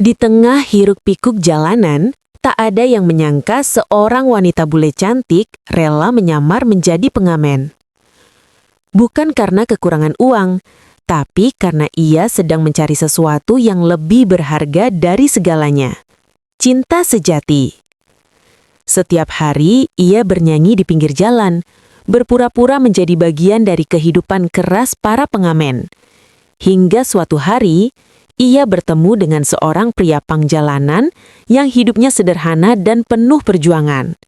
Di tengah hiruk-pikuk jalanan, tak ada yang menyangka seorang wanita bule cantik rela menyamar menjadi pengamen. Bukan karena kekurangan uang, tapi karena ia sedang mencari sesuatu yang lebih berharga dari segalanya. Cinta sejati. Setiap hari, ia bernyanyi di pinggir jalan, berpura-pura menjadi bagian dari kehidupan keras para pengamen. Hingga suatu hari, ia bertemu dengan seorang pria pang jalanan yang hidupnya sederhana dan penuh perjuangan.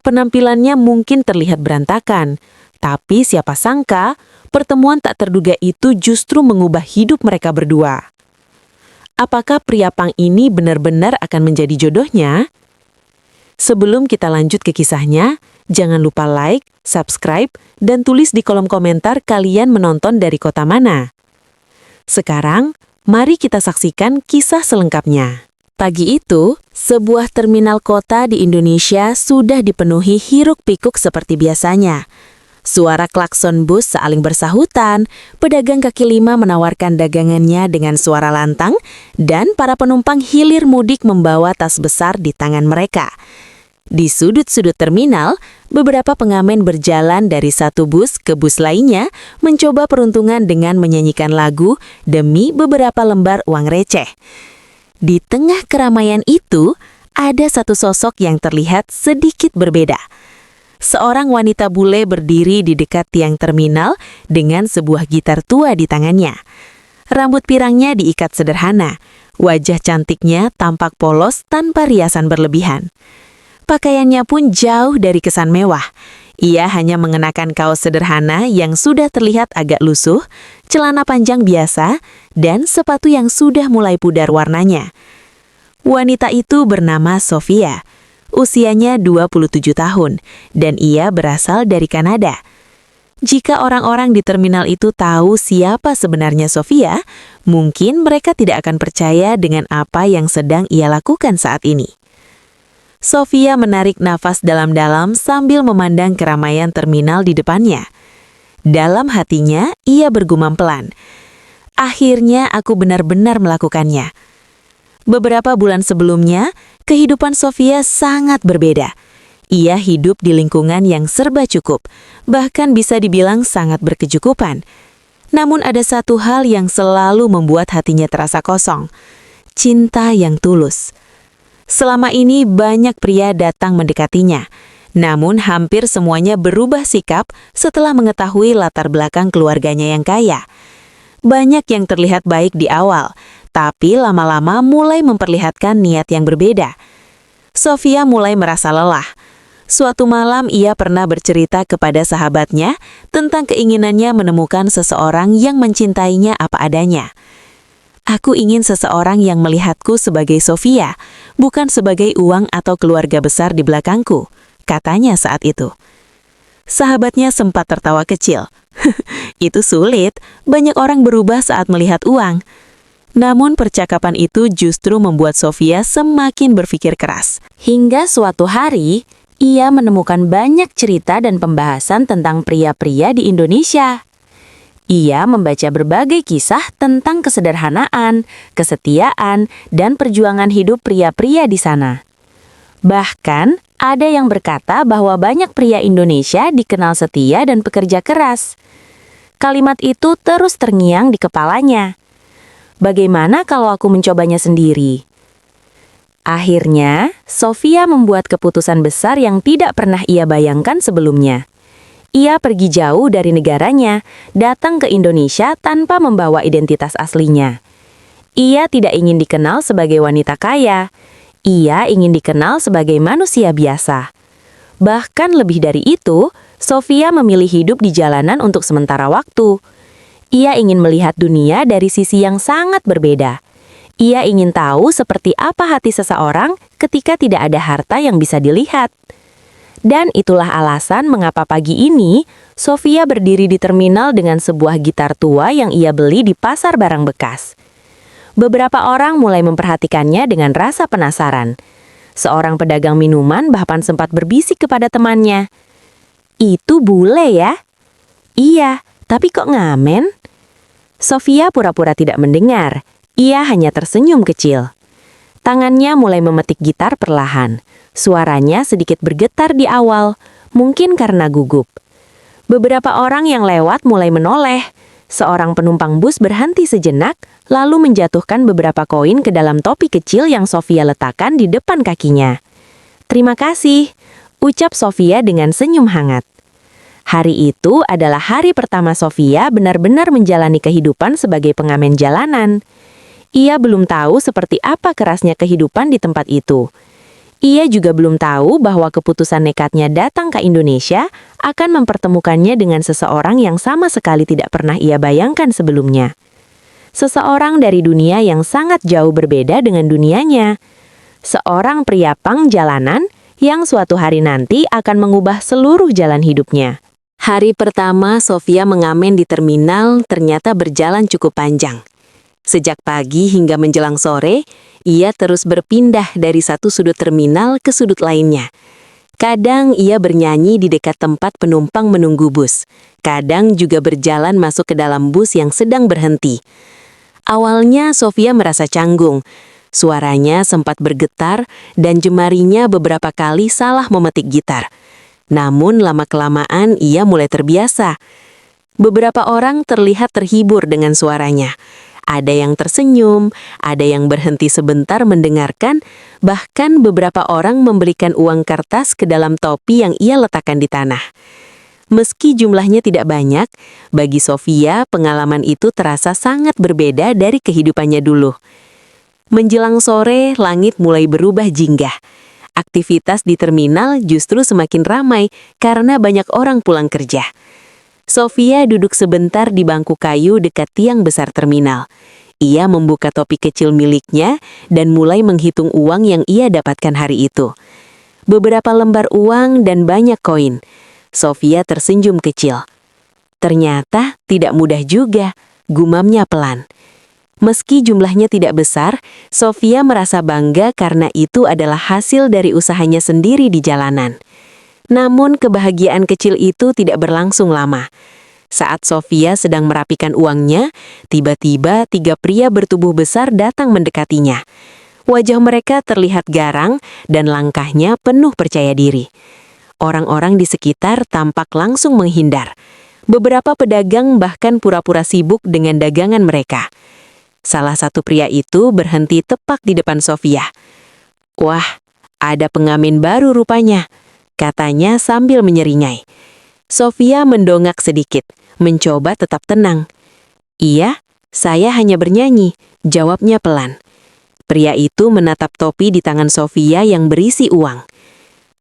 Penampilannya mungkin terlihat berantakan, tapi siapa sangka pertemuan tak terduga itu justru mengubah hidup mereka berdua. Apakah pria pang ini benar-benar akan menjadi jodohnya? Sebelum kita lanjut ke kisahnya, jangan lupa like, subscribe, dan tulis di kolom komentar kalian menonton dari kota mana. Sekarang, mari kita saksikan kisah selengkapnya. Pagi itu, sebuah terminal kota di Indonesia sudah dipenuhi hiruk-pikuk seperti biasanya. Suara klakson bus saling bersahutan, pedagang kaki lima menawarkan dagangannya dengan suara lantang, dan para penumpang hilir mudik membawa tas besar di tangan mereka. Di sudut-sudut terminal, beberapa pengamen berjalan dari satu bus ke bus lainnya, mencoba peruntungan dengan menyanyikan lagu demi beberapa lembar uang receh. Di tengah keramaian itu, ada satu sosok yang terlihat sedikit berbeda. Seorang wanita bule berdiri di dekat tiang terminal dengan sebuah gitar tua di tangannya. Rambut pirangnya diikat sederhana, wajah cantiknya tampak polos tanpa riasan berlebihan. Pakaiannya pun jauh dari kesan mewah. Ia hanya mengenakan kaos sederhana yang sudah terlihat agak lusuh, celana panjang biasa, dan sepatu yang sudah mulai pudar warnanya. Wanita itu bernama Sofia. Usianya 27 tahun, dan ia berasal dari Kanada. Jika orang-orang di terminal itu tahu siapa sebenarnya Sofia, mungkin mereka tidak akan percaya dengan apa yang sedang ia lakukan saat ini. Sofia menarik nafas dalam-dalam sambil memandang keramaian terminal di depannya. Dalam hatinya, ia bergumam pelan. Akhirnya aku benar-benar melakukannya. Beberapa bulan sebelumnya, kehidupan Sofia sangat berbeda. Ia hidup di lingkungan yang serba cukup, bahkan bisa dibilang sangat berkecukupan. Namun ada satu hal yang selalu membuat hatinya terasa kosong. Cinta yang tulus. Selama ini banyak pria datang mendekatinya, namun hampir semuanya berubah sikap setelah mengetahui latar belakang keluarganya yang kaya. Banyak yang terlihat baik di awal, tapi lama-lama mulai memperlihatkan niat yang berbeda. Sofia mulai merasa lelah. Suatu malam ia pernah bercerita kepada sahabatnya tentang keinginannya menemukan seseorang yang mencintainya apa adanya. Aku ingin seseorang yang melihatku sebagai Sofia, bukan sebagai uang atau keluarga besar di belakangku, katanya saat itu. Sahabatnya sempat tertawa kecil. Itu sulit, banyak orang berubah saat melihat uang. Namun percakapan itu justru membuat Sofia semakin berpikir keras. Hingga suatu hari, ia menemukan banyak cerita dan pembahasan tentang pria-pria di Indonesia. Ia membaca berbagai kisah tentang kesederhanaan, kesetiaan, dan perjuangan hidup pria-pria di sana. Bahkan, ada yang berkata bahwa banyak pria Indonesia dikenal setia dan pekerja keras. Kalimat itu terus terngiang di kepalanya. Bagaimana kalau aku mencobanya sendiri? Akhirnya, Sofia membuat keputusan besar yang tidak pernah ia bayangkan sebelumnya. Ia pergi jauh dari negaranya, datang ke Indonesia tanpa membawa identitas aslinya. Ia tidak ingin dikenal sebagai wanita kaya. Ia ingin dikenal sebagai manusia biasa. Bahkan lebih dari itu, Sofia memilih hidup di jalanan untuk sementara waktu. Ia ingin melihat dunia dari sisi yang sangat berbeda. Ia ingin tahu seperti apa hati seseorang ketika tidak ada harta yang bisa dilihat. Dan itulah alasan mengapa pagi ini, Sofia berdiri di terminal dengan sebuah gitar tua yang ia beli di pasar barang bekas. Beberapa orang mulai memperhatikannya dengan rasa penasaran. Seorang pedagang minuman bahkan sempat berbisik kepada temannya. "Itu bule ya?" "Iya, tapi kok ngamen?" Sofia pura-pura tidak mendengar. Ia hanya tersenyum kecil. Tangannya mulai memetik gitar perlahan. Suaranya sedikit bergetar di awal, mungkin karena gugup. Beberapa orang yang lewat mulai menoleh. Seorang penumpang bus berhenti sejenak, lalu menjatuhkan beberapa koin ke dalam topi kecil yang Sofia letakkan di depan kakinya. "Terima kasih," ucap Sofia dengan senyum hangat. Hari itu adalah hari pertama Sofia benar-benar menjalani kehidupan sebagai pengamen jalanan. Ia belum tahu seperti apa kerasnya kehidupan di tempat itu. Ia juga belum tahu bahwa keputusan nekatnya datang ke Indonesia akan mempertemukannya dengan seseorang yang sama sekali tidak pernah ia bayangkan sebelumnya. Seseorang dari dunia yang sangat jauh berbeda dengan dunianya. Seorang pria pang jalanan yang suatu hari nanti akan mengubah seluruh jalan hidupnya. Hari pertama Sofia mengamen di terminal ternyata berjalan cukup panjang. Sejak pagi hingga menjelang sore, ia terus berpindah dari satu sudut terminal ke sudut lainnya. Kadang ia bernyanyi di dekat tempat penumpang menunggu bus. Kadang juga berjalan masuk ke dalam bus yang sedang berhenti. Awalnya Sofia merasa canggung. Suaranya sempat bergetar dan jemarinya beberapa kali salah memetik gitar. Namun lama-kelamaan ia mulai terbiasa. Beberapa orang terlihat terhibur dengan suaranya. Ada yang tersenyum, ada yang berhenti sebentar mendengarkan, bahkan beberapa orang memberikan uang kertas ke dalam topi yang ia letakkan di tanah. Meski jumlahnya tidak banyak, bagi Sofia pengalaman itu terasa sangat berbeda dari kehidupannya dulu. Menjelang sore, langit mulai berubah jinggah. Aktivitas di terminal justru semakin ramai karena banyak orang pulang kerja. Sofia duduk sebentar di bangku kayu dekat tiang besar terminal. Ia membuka topi kecil miliknya dan mulai menghitung uang yang ia dapatkan hari itu. Beberapa lembar uang dan banyak koin. Sofia tersenyum kecil. Ternyata tidak mudah juga, gumamnya pelan. Meski jumlahnya tidak besar, Sofia merasa bangga karena itu adalah hasil dari usahanya sendiri di jalanan. Namun kebahagiaan kecil itu tidak berlangsung lama. Saat Sofia sedang merapikan uangnya, tiba-tiba 3 pria bertubuh besar datang mendekatinya. Wajah mereka terlihat garang dan langkahnya penuh percaya diri. Orang-orang di sekitar tampak langsung menghindar. Beberapa pedagang bahkan pura-pura sibuk dengan dagangan mereka. Salah satu pria itu berhenti tepat di depan Sofia. "Wah, ada pengamen baru rupanya," katanya sambil menyeringai. Sofia mendongak sedikit, mencoba tetap tenang. "Iya, saya hanya bernyanyi," jawabnya pelan. Pria itu menatap topi di tangan Sofia yang berisi uang.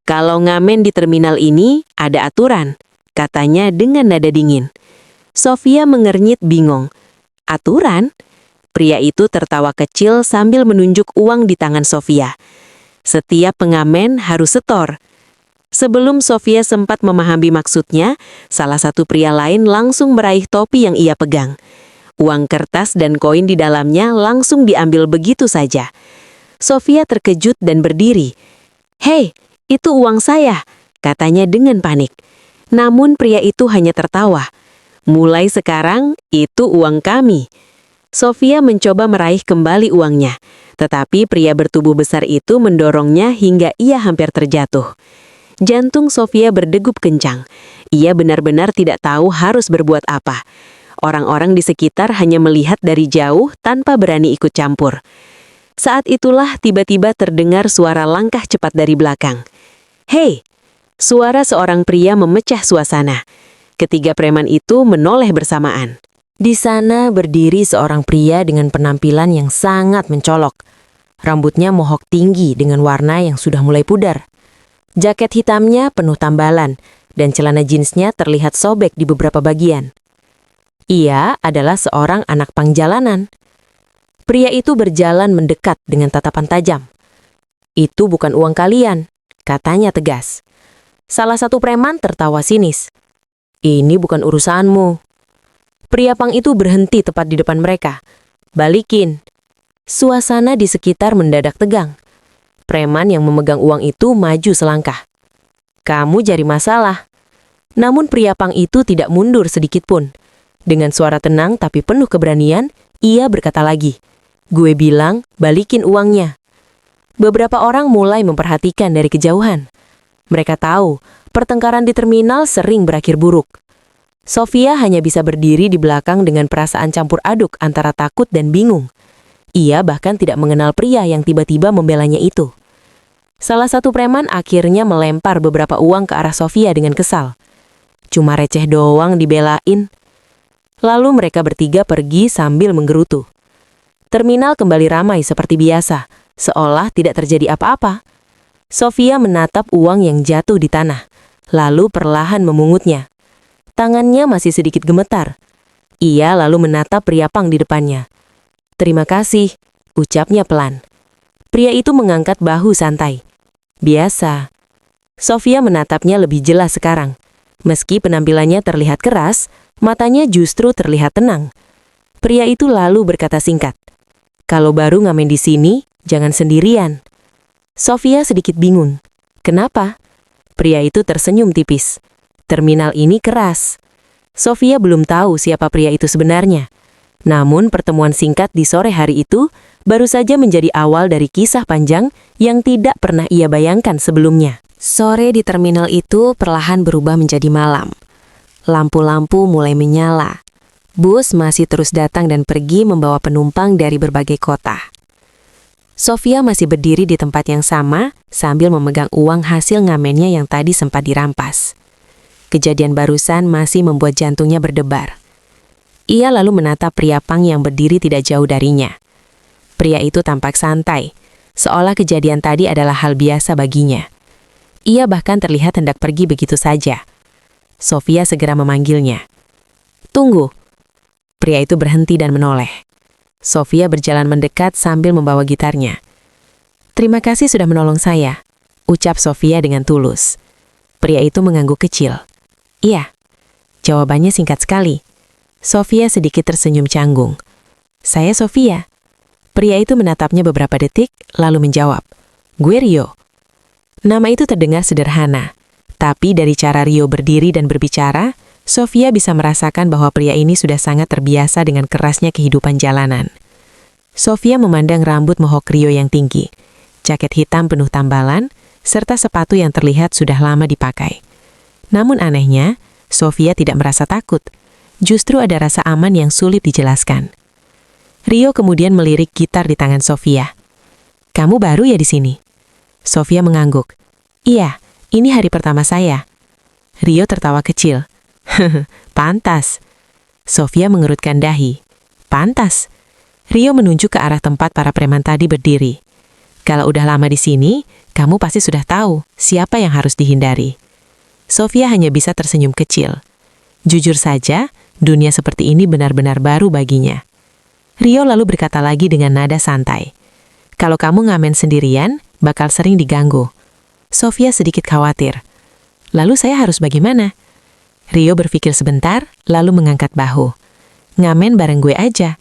"Kalau ngamen di terminal ini, ada aturan," katanya dengan nada dingin. Sofia mengernyit bingung. "Aturan?" Pria itu tertawa kecil sambil menunjuk uang di tangan Sofia. "Setiap pengamen harus setor." Sebelum Sofia sempat memahami maksudnya, salah satu pria lain langsung meraih topi yang ia pegang. Uang kertas dan koin di dalamnya langsung diambil begitu saja. Sofia terkejut dan berdiri. "Hei, itu uang saya," katanya dengan panik. Namun pria itu hanya tertawa. "Mulai sekarang, itu uang kami." Sofia mencoba meraih kembali uangnya, tetapi pria bertubuh besar itu mendorongnya hingga ia hampir terjatuh. Jantung Sofia berdegup kencang. Ia benar-benar tidak tahu harus berbuat apa. Orang-orang di sekitar hanya melihat dari jauh tanpa berani ikut campur. Saat itulah tiba-tiba terdengar suara langkah cepat dari belakang. "Hei!" Suara seorang pria memecah suasana. Ketiga preman itu menoleh bersamaan. Di sana berdiri seorang pria dengan penampilan yang sangat mencolok. Rambutnya mohok tinggi dengan warna yang sudah mulai pudar. Jaket hitamnya penuh tambalan, dan celana jeansnya terlihat sobek di beberapa bagian. Ia adalah seorang anak pang jalanan. Pria itu berjalan mendekat dengan tatapan tajam. "Itu bukan uang kalian," katanya tegas. Salah satu preman tertawa sinis. "Ini bukan urusanmu." Pria pang itu berhenti tepat di depan mereka. "Balikin." Suasana di sekitar mendadak tegang. Preman yang memegang uang itu maju selangkah. "Kamu cari masalah." Namun pria pang itu tidak mundur sedikit pun. Dengan suara tenang tapi penuh keberanian, ia berkata lagi, Gue bilang, balikin uangnya. Beberapa orang mulai memperhatikan dari kejauhan. Mereka tahu, pertengkaran di terminal sering berakhir buruk. Sofia hanya bisa berdiri di belakang dengan perasaan campur aduk antara takut dan bingung. Ia bahkan tidak mengenal pria yang tiba-tiba membelanya itu. Salah satu preman akhirnya melempar beberapa uang ke arah Sofia dengan kesal. Cuma receh doang dibelain. Lalu mereka bertiga pergi sambil menggerutu. Terminal kembali ramai seperti biasa, seolah tidak terjadi apa-apa. Sofia menatap uang yang jatuh di tanah, lalu perlahan memungutnya. Tangannya masih sedikit gemetar. Ia lalu menatap pria pang di depannya. "Terima kasih," ucapnya pelan. Pria itu mengangkat bahu santai. "Biasa." Sofia menatapnya lebih jelas sekarang. Meski penampilannya terlihat keras, matanya justru terlihat tenang. Pria itu lalu berkata singkat, "Kalau baru ngamen di sini, jangan sendirian." Sofia sedikit bingung. "Kenapa?" Pria itu tersenyum tipis. "Terminal ini keras." Sofia belum tahu siapa pria itu sebenarnya. Namun pertemuan singkat di sore hari itu baru saja menjadi awal dari kisah panjang yang tidak pernah ia bayangkan sebelumnya. Sore di terminal itu perlahan berubah menjadi malam. Lampu-lampu mulai menyala. Bus masih terus datang dan pergi membawa penumpang dari berbagai kota. Sofia masih berdiri di tempat yang sama sambil memegang uang hasil ngamennya yang tadi sempat dirampas. Kejadian barusan masih membuat jantungnya berdebar. Ia lalu menatap pria pang yang berdiri tidak jauh darinya. Pria itu tampak santai, seolah kejadian tadi adalah hal biasa baginya. Ia bahkan terlihat hendak pergi begitu saja. Sofia segera memanggilnya. "Tunggu." Pria itu berhenti dan menoleh. Sofia berjalan mendekat sambil membawa gitarnya. "Terima kasih sudah menolong saya," ucap Sofia dengan tulus. Pria itu mengangguk kecil. "Iya." Jawabannya singkat sekali. Sofia sedikit tersenyum canggung. "Saya Sofia." Pria itu menatapnya beberapa detik, lalu menjawab, "Gue Rio." Nama itu terdengar sederhana, tapi dari cara Rio berdiri dan berbicara, Sofia bisa merasakan bahwa pria ini sudah sangat terbiasa dengan kerasnya kehidupan jalanan. Sofia memandang rambut mohawk Rio yang tinggi, jaket hitam penuh tambalan, serta sepatu yang terlihat sudah lama dipakai. Namun anehnya, Sofia tidak merasa takut. Justru ada rasa aman yang sulit dijelaskan. Rio kemudian melirik gitar di tangan Sofia. "Kamu baru ya di sini?" Sofia mengangguk. "Iya, ini hari pertama saya." Rio tertawa kecil. "Pantas." Sofia mengerutkan dahi. "Pantas." Rio menunjuk ke arah tempat para preman tadi berdiri. "Kalau udah lama di sini, kamu pasti sudah tahu siapa yang harus dihindari." Sofia hanya bisa tersenyum kecil. Jujur saja, dunia seperti ini benar-benar baru baginya. Rio lalu berkata lagi dengan nada santai. "Kalau kamu ngamen sendirian, bakal sering diganggu." Sofia sedikit khawatir. "Lalu saya harus bagaimana?" Rio berpikir sebentar, lalu mengangkat bahu. "Ngamen bareng gue aja."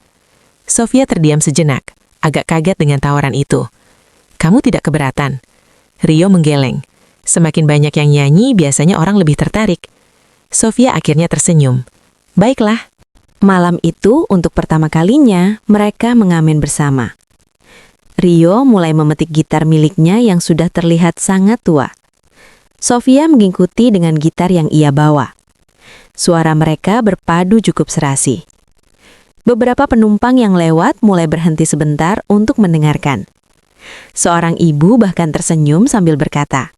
Sofia terdiam sejenak, agak kaget dengan tawaran itu. "Kamu tidak keberatan?" Rio menggeleng. Semakin banyak yang nyanyi, biasanya orang lebih tertarik. Sofia akhirnya tersenyum. "Baiklah." Malam itu, untuk pertama kalinya, mereka mengamen bersama. Rio mulai memetik gitar miliknya yang sudah terlihat sangat tua. Sofia mengikuti dengan gitar yang ia bawa. Suara mereka berpadu cukup serasi. Beberapa penumpang yang lewat mulai berhenti sebentar untuk mendengarkan. Seorang ibu bahkan tersenyum sambil berkata,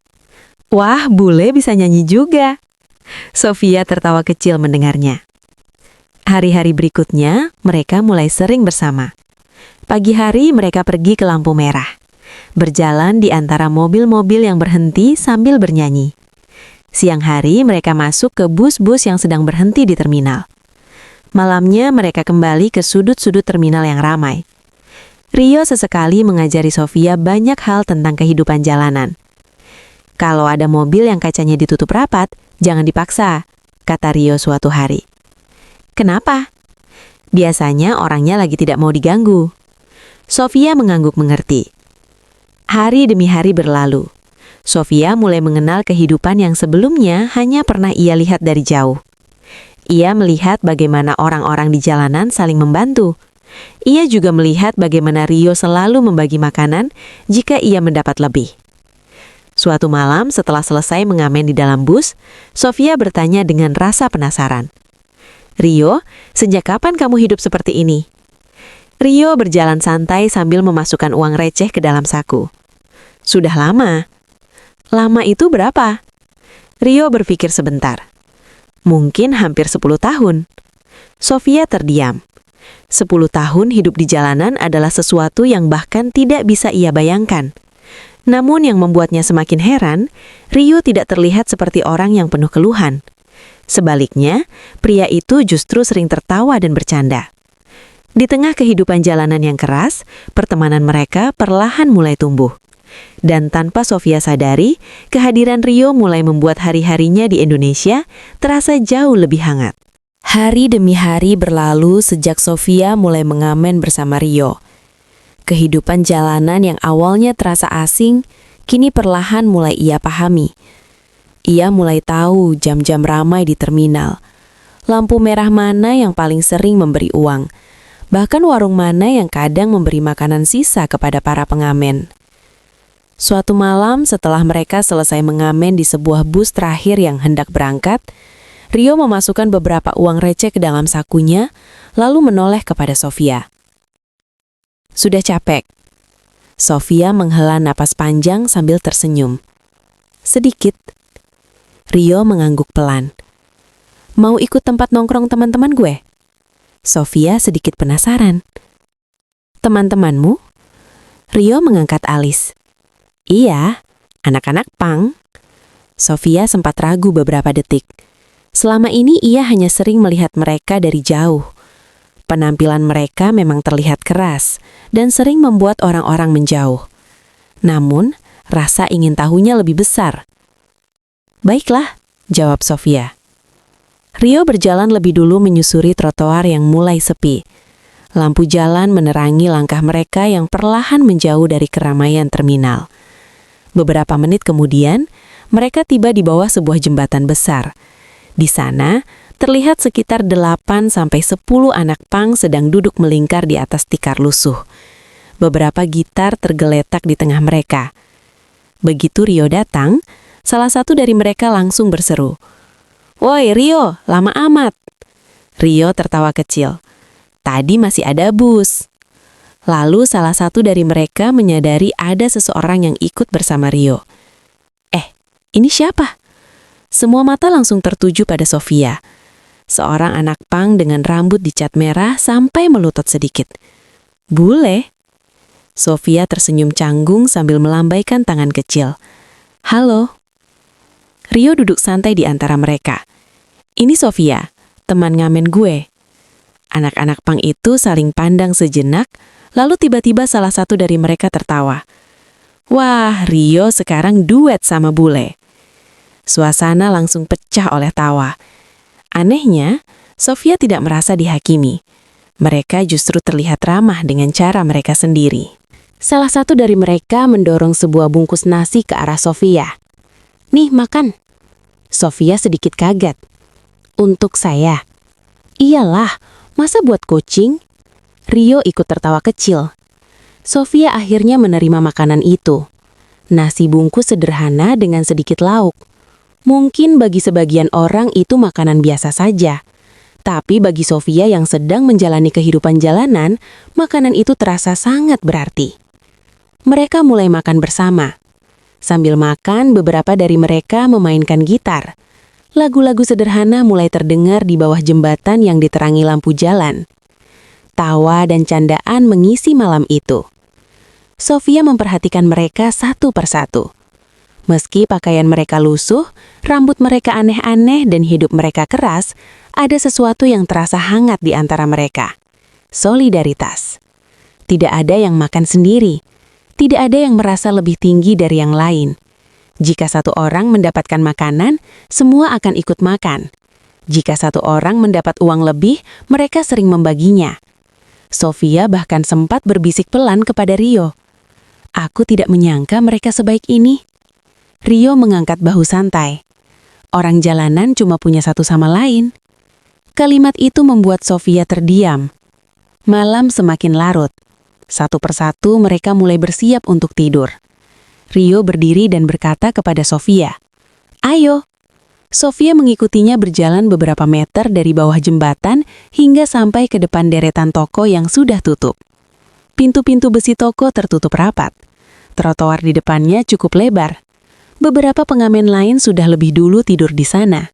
"Wah, bule bisa nyanyi juga." Sofia tertawa kecil mendengarnya. Hari-hari berikutnya, mereka mulai sering bersama. Pagi hari mereka pergi ke lampu merah, berjalan di antara mobil-mobil yang berhenti sambil bernyanyi. Siang hari mereka masuk ke bus-bus yang sedang berhenti di terminal. Malamnya mereka kembali ke sudut-sudut terminal yang ramai. Rio sesekali mengajari Sofia banyak hal tentang kehidupan jalanan. "Kalau ada mobil yang kacanya ditutup rapat, jangan dipaksa," kata Rio suatu hari. "Kenapa?" "Biasanya orangnya lagi tidak mau diganggu." Sofia mengangguk mengerti. Hari demi hari berlalu. Sofia mulai mengenal kehidupan yang sebelumnya hanya pernah ia lihat dari jauh. Ia melihat bagaimana orang-orang di jalanan saling membantu, Ia juga melihat bagaimana Rio selalu membagi makanan jika ia mendapat lebih. Suatu malam setelah selesai mengamen di dalam bus, Sofia bertanya dengan rasa penasaran. "Rio, sejak kapan kamu hidup seperti ini?" Rio berjalan santai sambil memasukkan uang receh ke dalam saku. "Sudah lama." "Lama itu berapa?" Rio berpikir sebentar. "Mungkin hampir 10 tahun." Sofia terdiam. 10 tahun hidup di jalanan adalah sesuatu yang bahkan tidak bisa ia bayangkan. Namun yang membuatnya semakin heran, Rio tidak terlihat seperti orang yang penuh keluhan. Sebaliknya, pria itu justru sering tertawa dan bercanda. Di tengah kehidupan jalanan yang keras, pertemanan mereka perlahan mulai tumbuh. Dan tanpa Sofia sadari, kehadiran Rio mulai membuat hari-harinya di Indonesia terasa jauh lebih hangat. Hari demi hari berlalu sejak Sofia mulai mengamen bersama Rio. Kehidupan jalanan yang awalnya terasa asing, kini perlahan mulai ia pahami. Ia mulai tahu jam-jam ramai di terminal, lampu merah mana yang paling sering memberi uang, bahkan warung mana yang kadang memberi makanan sisa kepada para pengamen. Suatu malam setelah mereka selesai mengamen di sebuah bus terakhir yang hendak berangkat, Rio memasukkan beberapa uang receh ke dalam sakunya, lalu menoleh kepada Sofia. "Sudah capek?" Sofia menghela napas panjang sambil tersenyum. "Sedikit." Rio mengangguk pelan. "Mau ikut tempat nongkrong teman-teman gue?" Sofia sedikit penasaran. "Teman-temanmu?" Rio mengangkat alis. "Iya, anak-anak punk." Sofia sempat ragu beberapa detik. Selama ini ia hanya sering melihat mereka dari jauh. Penampilan mereka memang terlihat keras dan sering membuat orang-orang menjauh. Namun, rasa ingin tahunya lebih besar. "Baiklah," jawab Sofia. Rio berjalan lebih dulu menyusuri trotoar yang mulai sepi. Lampu jalan menerangi langkah mereka yang perlahan menjauh dari keramaian terminal. Beberapa menit kemudian, mereka tiba di bawah sebuah jembatan besar. Di sana, terlihat sekitar 8-10 anak pang sedang duduk melingkar di atas tikar lusuh. Beberapa gitar tergeletak di tengah mereka. Begitu Rio datang, salah satu dari mereka langsung berseru, "Woi Rio, lama amat." Rio tertawa kecil. "Tadi masih ada bus." Lalu salah satu dari mereka menyadari ada seseorang yang ikut bersama Rio. Ini siapa?" Semua mata langsung tertuju pada Sofia. Seorang anak pang dengan rambut dicat merah sampai melutut sedikit. "Bule?" Sofia tersenyum canggung sambil melambaikan tangan kecil. "Halo." Rio duduk santai di antara mereka. "Ini Sofia, teman ngamen gue." Anak-anak pang itu saling pandang sejenak, lalu tiba-tiba salah satu dari mereka tertawa. "Wah, Rio sekarang duet sama bule." Suasana langsung pecah oleh tawa. Anehnya, Sofia tidak merasa dihakimi. Mereka justru terlihat ramah dengan cara mereka sendiri. Salah satu dari mereka mendorong sebuah bungkus nasi ke arah Sofia. "Nih, makan." Sofia sedikit kaget. "Untuk saya?" "Iyalah, masa buat kucing?" Rio ikut tertawa kecil. Sofia akhirnya menerima makanan itu. Nasi bungkus sederhana dengan sedikit lauk. Mungkin bagi sebagian orang itu makanan biasa saja. Tapi bagi Sofia yang sedang menjalani kehidupan jalanan, makanan itu terasa sangat berarti. Mereka mulai makan bersama. Sambil makan, beberapa dari mereka memainkan gitar. Lagu-lagu sederhana mulai terdengar di bawah jembatan yang diterangi lampu jalan. Tawa dan candaan mengisi malam itu. Sofia memperhatikan mereka satu persatu. Meski pakaian mereka lusuh, rambut mereka aneh-aneh dan hidup mereka keras, ada sesuatu yang terasa hangat di antara mereka. Solidaritas. Tidak ada yang makan sendiri. Tidak ada yang merasa lebih tinggi dari yang lain. Jika satu orang mendapatkan makanan, semua akan ikut makan. Jika satu orang mendapat uang lebih, mereka sering membaginya. Sofia bahkan sempat berbisik pelan kepada Rio. "Aku tidak menyangka mereka sebaik ini." Rio mengangkat bahu santai. Orang jalanan cuma punya satu sama lain. Kalimat itu membuat Sofia terdiam. Malam semakin larut. Satu persatu mereka mulai bersiap untuk tidur. Rio berdiri dan berkata kepada Sofia, "Ayo." Sofia mengikutinya berjalan beberapa meter dari bawah jembatan hingga sampai ke depan deretan toko yang sudah tutup. Pintu-pintu besi toko tertutup rapat. Trotoar di depannya cukup lebar. Beberapa pengamen lain sudah lebih dulu tidur di sana.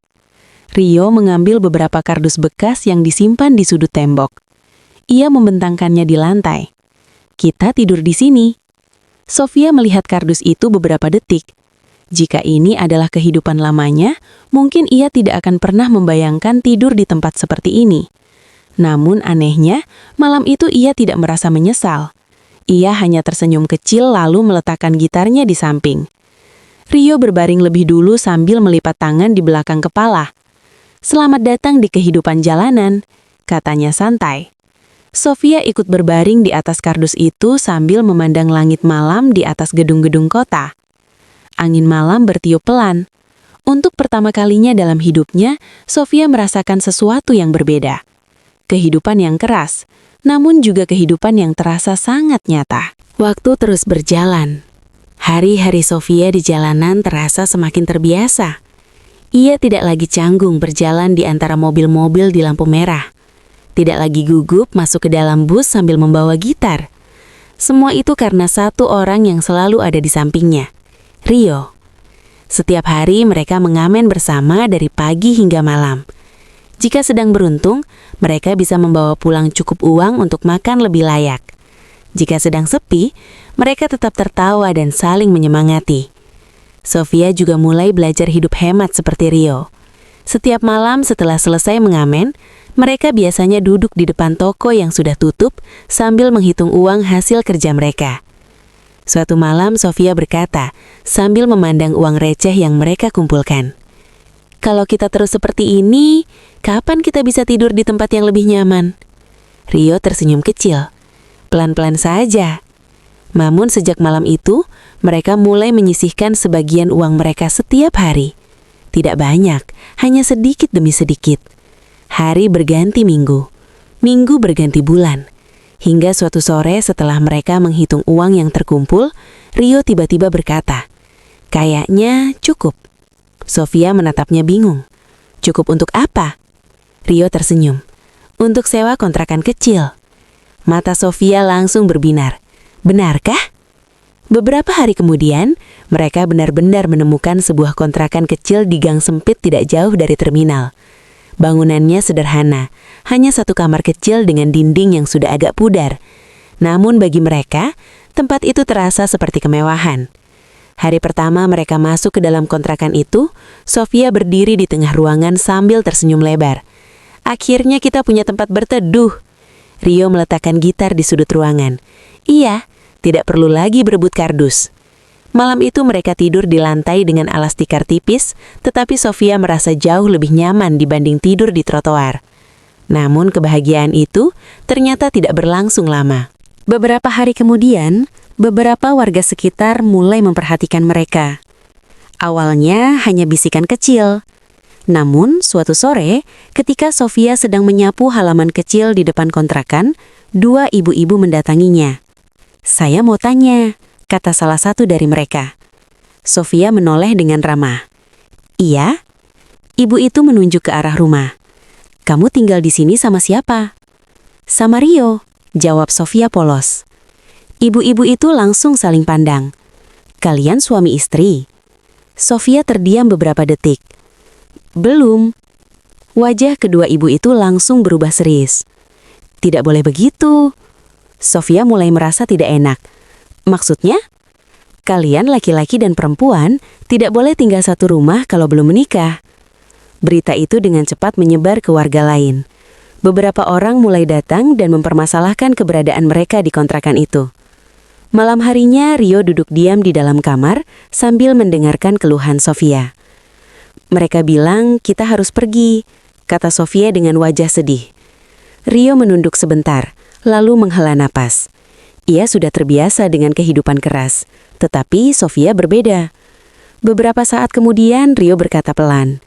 Rio mengambil beberapa kardus bekas yang disimpan di sudut tembok. Ia membentangkannya di lantai. "Kita tidur di sini." Sofia melihat kardus itu beberapa detik. Jika ini adalah kehidupan lamanya, mungkin ia tidak akan pernah membayangkan tidur di tempat seperti ini. Namun anehnya, malam itu ia tidak merasa menyesal. Ia hanya tersenyum kecil lalu meletakkan gitarnya di samping. Rio berbaring lebih dulu sambil melipat tangan di belakang kepala. "Selamat datang di kehidupan jalanan," katanya santai. Sofia ikut berbaring di atas kardus itu sambil memandang langit malam di atas gedung-gedung kota. Angin malam bertiup pelan. Untuk pertama kalinya dalam hidupnya, Sofia merasakan sesuatu yang berbeda. Kehidupan yang keras, namun juga kehidupan yang terasa sangat nyata. Waktu terus berjalan. Hari-hari Sofia di jalanan terasa semakin terbiasa. Ia tidak lagi canggung berjalan di antara mobil-mobil di lampu merah. Tidak lagi gugup masuk ke dalam bus sambil membawa gitar. Semua itu karena satu orang yang selalu ada di sampingnya, Rio. Setiap hari mereka mengamen bersama dari pagi hingga malam. Jika sedang beruntung, mereka bisa membawa pulang cukup uang untuk makan lebih layak. Jika sedang sepi, mereka tetap tertawa dan saling menyemangati. Sofia juga mulai belajar hidup hemat seperti Rio. Setiap malam setelah selesai mengamen, mereka biasanya duduk di depan toko yang sudah tutup sambil menghitung uang hasil kerja mereka. Suatu malam Sofia berkata sambil memandang uang receh yang mereka kumpulkan, "Kalau kita terus seperti ini, kapan kita bisa tidur di tempat yang lebih nyaman?" Rio tersenyum kecil. "Pelan-pelan saja." Namun sejak malam itu, mereka mulai menyisihkan sebagian uang mereka setiap hari. Tidak banyak, hanya sedikit demi sedikit. Hari berganti minggu, minggu berganti bulan. Hingga suatu sore setelah mereka menghitung uang yang terkumpul, Rio tiba-tiba berkata, "Kayaknya cukup." Sofia menatapnya bingung. "Cukup untuk apa?" Rio tersenyum. "Untuk sewa kontrakan kecil." Mata Sofia langsung berbinar. "Benarkah?" Beberapa hari kemudian, mereka benar-benar menemukan sebuah kontrakan kecil di gang sempit tidak jauh dari terminal. Bangunannya sederhana, hanya satu kamar kecil dengan dinding yang sudah agak pudar. Namun bagi mereka, tempat itu terasa seperti kemewahan. Hari pertama mereka masuk ke dalam kontrakan itu, Sofia berdiri di tengah ruangan sambil tersenyum lebar. "Akhirnya kita punya tempat berteduh." Rio meletakkan gitar di sudut ruangan. "Iya, tidak perlu lagi berebut kardus." Malam itu mereka tidur di lantai dengan alas tikar tipis, tetapi Sofia merasa jauh lebih nyaman dibanding tidur di trotoar. Namun kebahagiaan itu ternyata tidak berlangsung lama. Beberapa hari kemudian, beberapa warga sekitar mulai memperhatikan mereka. Awalnya hanya bisikan kecil. Namun suatu sore, ketika Sofia sedang menyapu halaman kecil di depan kontrakan, dua ibu-ibu mendatanginya. "Saya mau tanya," kata salah satu dari mereka. Sofia menoleh dengan ramah. "Iya?" Ibu itu menunjuk ke arah rumah. "Kamu tinggal di sini sama siapa?" "Sama Rio," jawab Sofia polos. Ibu-ibu itu langsung saling pandang. "Kalian suami istri?" Sofia terdiam beberapa detik. "Belum." Wajah kedua ibu itu langsung berubah serius. "Tidak boleh begitu." Sofia mulai merasa tidak enak. "Maksudnya? Kalian laki-laki dan perempuan tidak boleh tinggal satu rumah kalau belum menikah." Berita itu dengan cepat menyebar ke warga lain. Beberapa orang mulai datang dan mempermasalahkan keberadaan mereka di kontrakan itu. Malam harinya, Rio duduk diam di dalam kamar sambil mendengarkan keluhan Sofia. "Mereka bilang kita harus pergi," kata Sofia dengan wajah sedih. Rio menunduk sebentar, lalu menghela napas. Ia sudah terbiasa dengan kehidupan keras, tetapi Sofia berbeda. Beberapa saat kemudian, Rio berkata pelan,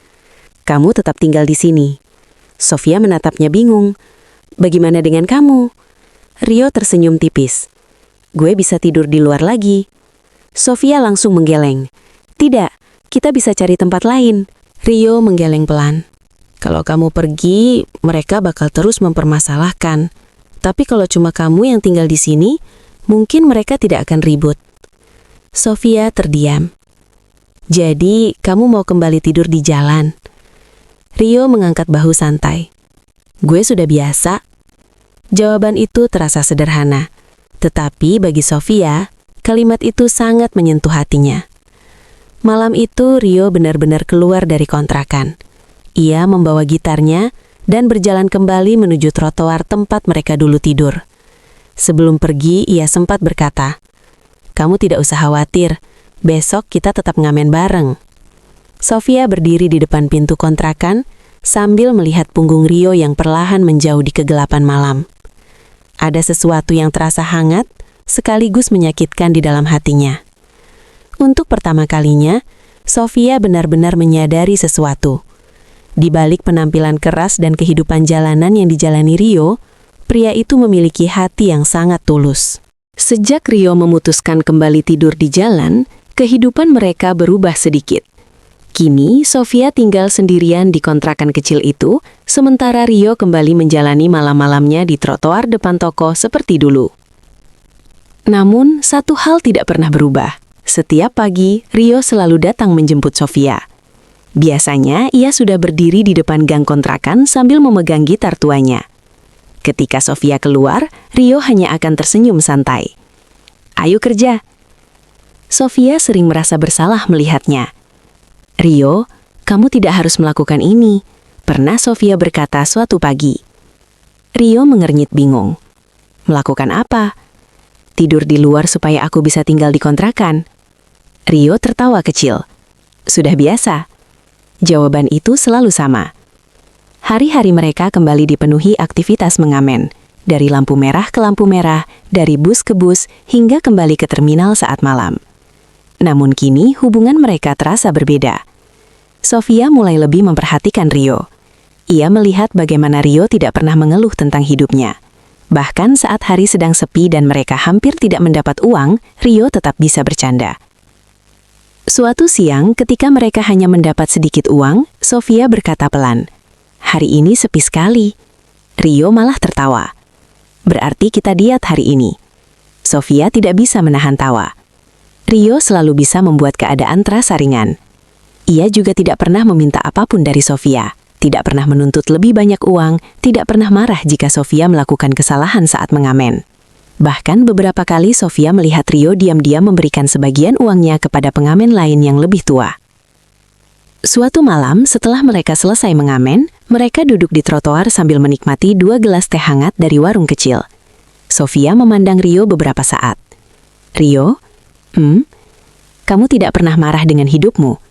"Kamu tetap tinggal di sini." Sofia menatapnya bingung. "Bagaimana dengan kamu?" Rio tersenyum tipis. Gue bisa tidur di luar lagi. Sofia langsung menggeleng. Tidak, kita bisa cari tempat lain. Rio menggeleng pelan. Kalau kamu pergi, mereka bakal terus mempermasalahkan. Tapi kalau cuma kamu yang tinggal di sini, mungkin mereka tidak akan ribut. Sofia terdiam. Jadi, kamu mau kembali tidur di jalan? Rio mengangkat bahu santai. Gue sudah biasa. Jawaban itu terasa sederhana. Tetapi bagi Sofia, kalimat itu sangat menyentuh hatinya. Malam itu Rio benar-benar keluar dari kontrakan. Ia membawa gitarnya dan berjalan kembali menuju trotoar tempat mereka dulu tidur. Sebelum pergi, ia sempat berkata, "Kamu tidak usah khawatir, besok kita tetap ngamen bareng." Sofia berdiri di depan pintu kontrakan sambil melihat punggung Rio yang perlahan menjauh di kegelapan malam. Ada sesuatu yang terasa hangat, sekaligus menyakitkan di dalam hatinya. Untuk pertama kalinya, Sofia benar-benar menyadari sesuatu. Di balik penampilan keras dan kehidupan jalanan yang dijalani Rio, pria itu memiliki hati yang sangat tulus. Sejak Rio memutuskan kembali tidur di jalan, kehidupan mereka berubah sedikit. Kini, Sofia tinggal sendirian di kontrakan kecil itu, sementara Rio kembali menjalani malam-malamnya di trotoar depan toko seperti dulu. Namun, satu hal tidak pernah berubah. Setiap pagi, Rio selalu datang menjemput Sofia. Biasanya, ia sudah berdiri di depan gang kontrakan sambil memegang gitar tuanya. Ketika Sofia keluar, Rio hanya akan tersenyum santai. "Ayo kerja." Sofia sering merasa bersalah melihatnya. "Rio, kamu tidak harus melakukan ini," pernah Sofia berkata suatu pagi. Rio mengernyit bingung. "Melakukan apa?" "Tidur di luar supaya aku bisa tinggal di kontrakan." Rio tertawa kecil. "Sudah biasa." Jawaban itu selalu sama. Hari-hari mereka kembali dipenuhi aktivitas mengamen. Dari lampu merah ke lampu merah, dari bus ke bus, hingga kembali ke terminal saat malam. Namun kini hubungan mereka terasa berbeda. Sofia mulai lebih memperhatikan Rio. Ia melihat bagaimana Rio tidak pernah mengeluh tentang hidupnya. Bahkan saat hari sedang sepi dan mereka hampir tidak mendapat uang, Rio tetap bisa bercanda. Suatu siang, ketika mereka hanya mendapat sedikit uang, Sofia berkata pelan, "Hari ini sepi sekali." Rio malah tertawa. "Berarti kita diet hari ini." Sofia tidak bisa menahan tawa. Rio selalu bisa membuat keadaan terasa ringan. Ia juga tidak pernah meminta apapun dari Sofia, tidak pernah menuntut lebih banyak uang, tidak pernah marah jika Sofia melakukan kesalahan saat mengamen. Bahkan beberapa kali Sofia melihat Rio diam-diam memberikan sebagian uangnya kepada pengamen lain yang lebih tua. Suatu malam setelah mereka selesai mengamen, mereka duduk di trotoar sambil menikmati 2 gelas teh hangat dari warung kecil. Sofia memandang Rio beberapa saat. "Rio, kamu tidak pernah marah dengan hidupmu?"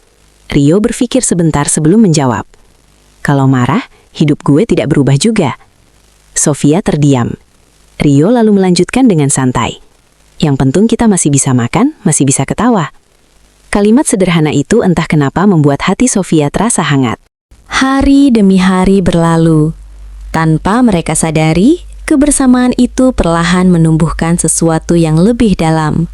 Rio berpikir sebentar sebelum menjawab. "Kalau marah, hidup gue tidak berubah juga." Sofia terdiam. Rio lalu melanjutkan dengan santai. "Yang penting kita masih bisa makan, masih bisa ketawa." Kalimat sederhana itu entah kenapa membuat hati Sofia terasa hangat. Hari demi hari berlalu. Tanpa mereka sadari, kebersamaan itu perlahan menumbuhkan sesuatu yang lebih dalam.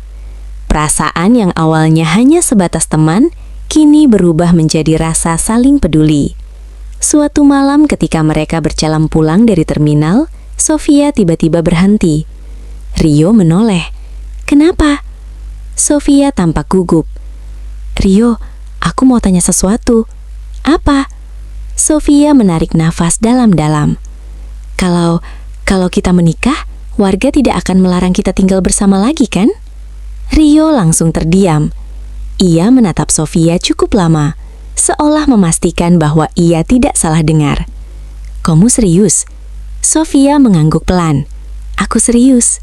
Perasaan yang awalnya hanya sebatas teman, kini berubah menjadi rasa saling peduli. Suatu malam ketika mereka berjalan pulang dari terminal, Sofia tiba-tiba berhenti. Rio menoleh. "Kenapa?" Sofia tampak gugup. "Rio, aku mau tanya sesuatu." "Apa?" Sofia menarik nafas dalam-dalam. Kalau kita menikah, warga tidak akan melarang kita tinggal bersama lagi, kan?" Rio langsung terdiam. Ia menatap Sofia cukup lama, seolah memastikan bahwa ia tidak salah dengar. "Kamu serius?" Sofia mengangguk pelan. "Aku serius."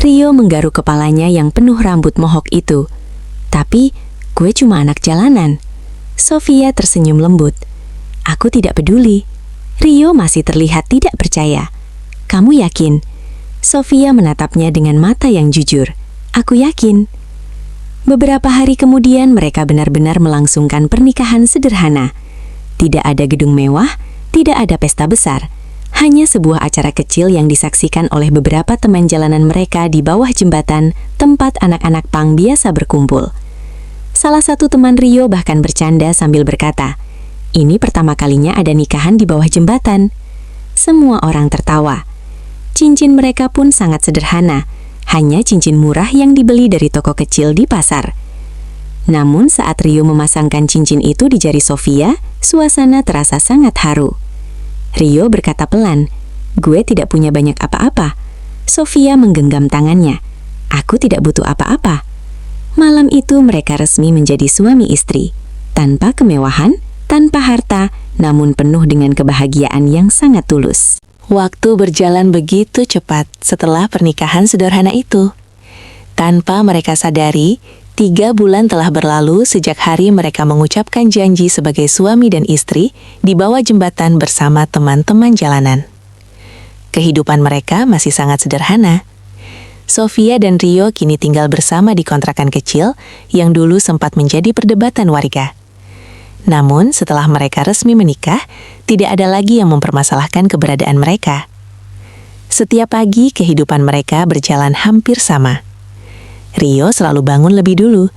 Rio menggaruk kepalanya yang penuh rambut mohok itu. "Tapi, gue cuma anak jalanan." Sofia tersenyum lembut. "Aku tidak peduli." Rio masih terlihat tidak percaya. "Kamu yakin?" Sofia menatapnya dengan mata yang jujur. "Aku yakin." Beberapa hari kemudian mereka benar-benar melangsungkan pernikahan sederhana. Tidak ada gedung mewah, tidak ada pesta besar. Hanya sebuah acara kecil yang disaksikan oleh beberapa teman jalanan mereka di bawah jembatan tempat anak-anak pang biasa berkumpul. Salah satu teman Rio bahkan bercanda sambil berkata, "Ini pertama kalinya ada nikahan di bawah jembatan." Semua orang tertawa. Cincin mereka pun sangat sederhana, hanya cincin murah yang dibeli dari toko kecil di pasar. Namun saat Rio memasangkan cincin itu di jari Sofia, suasana terasa sangat haru. Rio berkata pelan, "Gue tidak punya banyak apa-apa." Sofia menggenggam tangannya. "Aku tidak butuh apa-apa." Malam itu mereka resmi menjadi suami istri. Tanpa kemewahan, tanpa harta, namun penuh dengan kebahagiaan yang sangat tulus. Waktu berjalan begitu cepat setelah pernikahan sederhana itu. Tanpa mereka sadari, 3 bulan telah berlalu sejak hari mereka mengucapkan janji sebagai suami dan istri di bawah jembatan bersama teman-teman jalanan. Kehidupan mereka masih sangat sederhana. Sofia dan Rio kini tinggal bersama di kontrakan kecil yang dulu sempat menjadi perdebatan warga. Namun setelah mereka resmi menikah, tidak ada lagi yang mempermasalahkan keberadaan mereka. Setiap pagi kehidupan mereka berjalan hampir sama. Rio selalu bangun lebih dulu.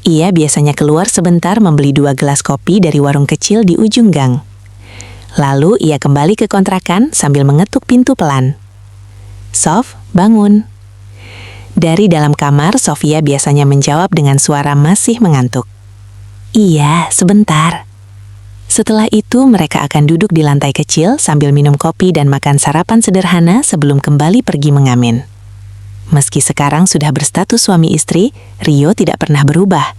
Ia biasanya keluar sebentar membeli 2 gelas kopi dari warung kecil di ujung gang. Lalu ia kembali ke kontrakan sambil mengetuk pintu pelan. "Sof, bangun." Dari dalam kamar, Sofia biasanya menjawab dengan suara masih mengantuk. "Iya, sebentar." Setelah itu mereka akan duduk di lantai kecil sambil minum kopi dan makan sarapan sederhana sebelum kembali pergi mengamen. Meski sekarang sudah berstatus suami istri, Rio tidak pernah berubah.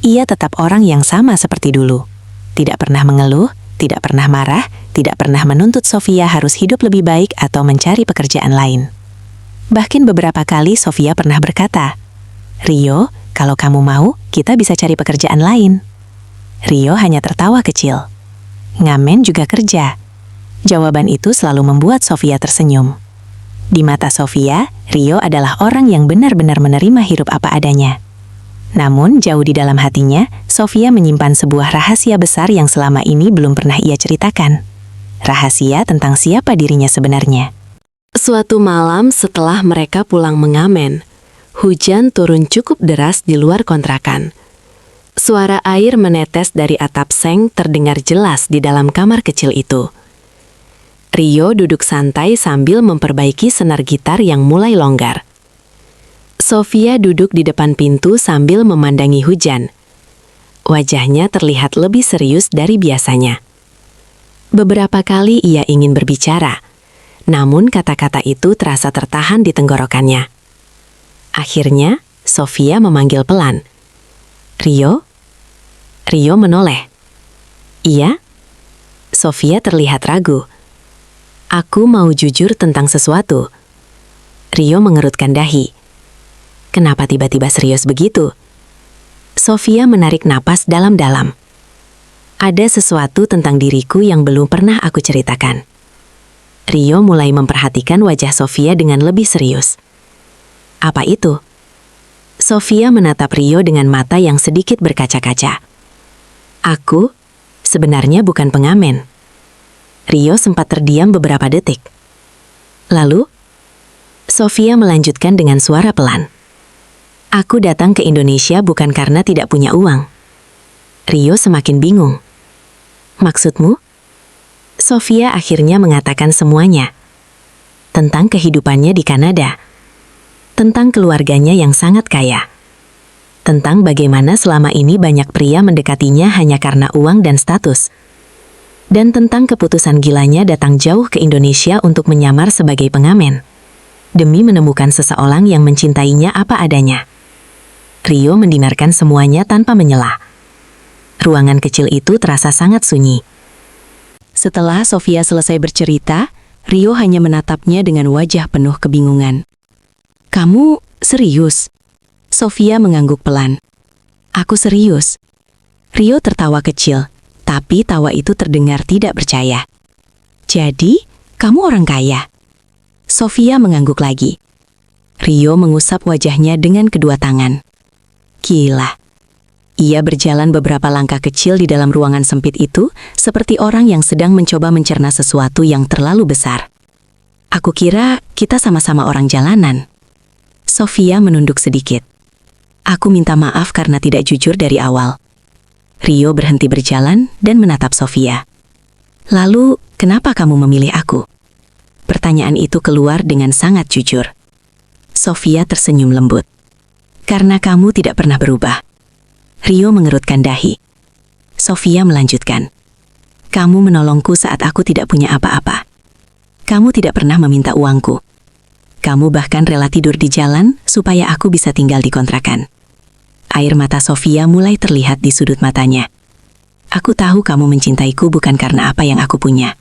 Ia tetap orang yang sama seperti dulu. Tidak pernah mengeluh, tidak pernah marah, tidak pernah menuntut Sofia harus hidup lebih baik atau mencari pekerjaan lain. Bahkan beberapa kali Sofia pernah berkata, "Rio, kalau kamu mau, kita bisa cari pekerjaan lain." Rio hanya tertawa kecil. "Ngamen juga kerja." Jawaban itu selalu membuat Sofia tersenyum. Di mata Sofia, Rio adalah orang yang benar-benar menerima hidup apa adanya. Namun, jauh di dalam hatinya, Sofia menyimpan sebuah rahasia besar yang selama ini belum pernah ia ceritakan. Rahasia tentang siapa dirinya sebenarnya. Suatu malam setelah mereka pulang mengamen, hujan turun cukup deras di luar kontrakan. Suara air menetes dari atap seng terdengar jelas di dalam kamar kecil itu. Rio duduk santai sambil memperbaiki senar gitar yang mulai longgar. Sofia duduk di depan pintu sambil memandangi hujan. Wajahnya terlihat lebih serius dari biasanya. Beberapa kali ia ingin berbicara, namun kata-kata itu terasa tertahan di tenggorokannya. Akhirnya, Sofia memanggil pelan. "Rio?" Rio menoleh. "Iya?" Sofia terlihat ragu. "Aku mau jujur tentang sesuatu." Rio mengerutkan dahi. "Kenapa tiba-tiba serius begitu?" Sofia menarik napas dalam-dalam. "Ada sesuatu tentang diriku yang belum pernah aku ceritakan." Rio mulai memperhatikan wajah Sofia dengan lebih serius. "Apa itu?" Sofia menatap Rio dengan mata yang sedikit berkaca-kaca. "Aku sebenarnya bukan pengamen." Rio sempat terdiam beberapa detik. Lalu, Sofia melanjutkan dengan suara pelan. "Aku datang ke Indonesia bukan karena tidak punya uang." Rio semakin bingung. "Maksudmu?" Sofia akhirnya mengatakan semuanya. Tentang kehidupannya di Kanada. Tentang keluarganya yang sangat kaya. Tentang bagaimana selama ini banyak pria mendekatinya hanya karena uang dan status. Dan tentang keputusan gilanya datang jauh ke Indonesia untuk menyamar sebagai pengamen, demi menemukan seseorang yang mencintainya apa adanya. Rio mendengarkan semuanya tanpa menyela. Ruangan kecil itu terasa sangat sunyi. Setelah Sofia selesai bercerita, Rio hanya menatapnya dengan wajah penuh kebingungan. "Kamu serius?" Sofia mengangguk pelan. "Aku serius." Rio tertawa kecil. Tapi tawa itu terdengar tidak percaya. "Jadi, kamu orang kaya?" Sofia mengangguk lagi. Rio mengusap wajahnya dengan kedua tangan. "Gila." Ia berjalan beberapa langkah kecil di dalam ruangan sempit itu, seperti orang yang sedang mencoba mencerna sesuatu yang terlalu besar. Aku kira kita sama-sama orang jalanan. Sofia menunduk sedikit. Aku minta maaf karena tidak jujur dari awal. Rio berhenti berjalan dan menatap Sofia. Lalu, kenapa kamu memilih aku? Pertanyaan itu keluar dengan sangat jujur. Sofia tersenyum lembut. Karena kamu tidak pernah berubah. Rio mengerutkan dahi. Sofia melanjutkan. Kamu menolongku saat aku tidak punya apa-apa. Kamu tidak pernah meminta uangku. Kamu bahkan rela tidur di jalan supaya aku bisa tinggal di kontrakan. Air mata Sofia mulai terlihat di sudut matanya. Aku tahu kamu mencintaiku bukan karena apa yang aku punya.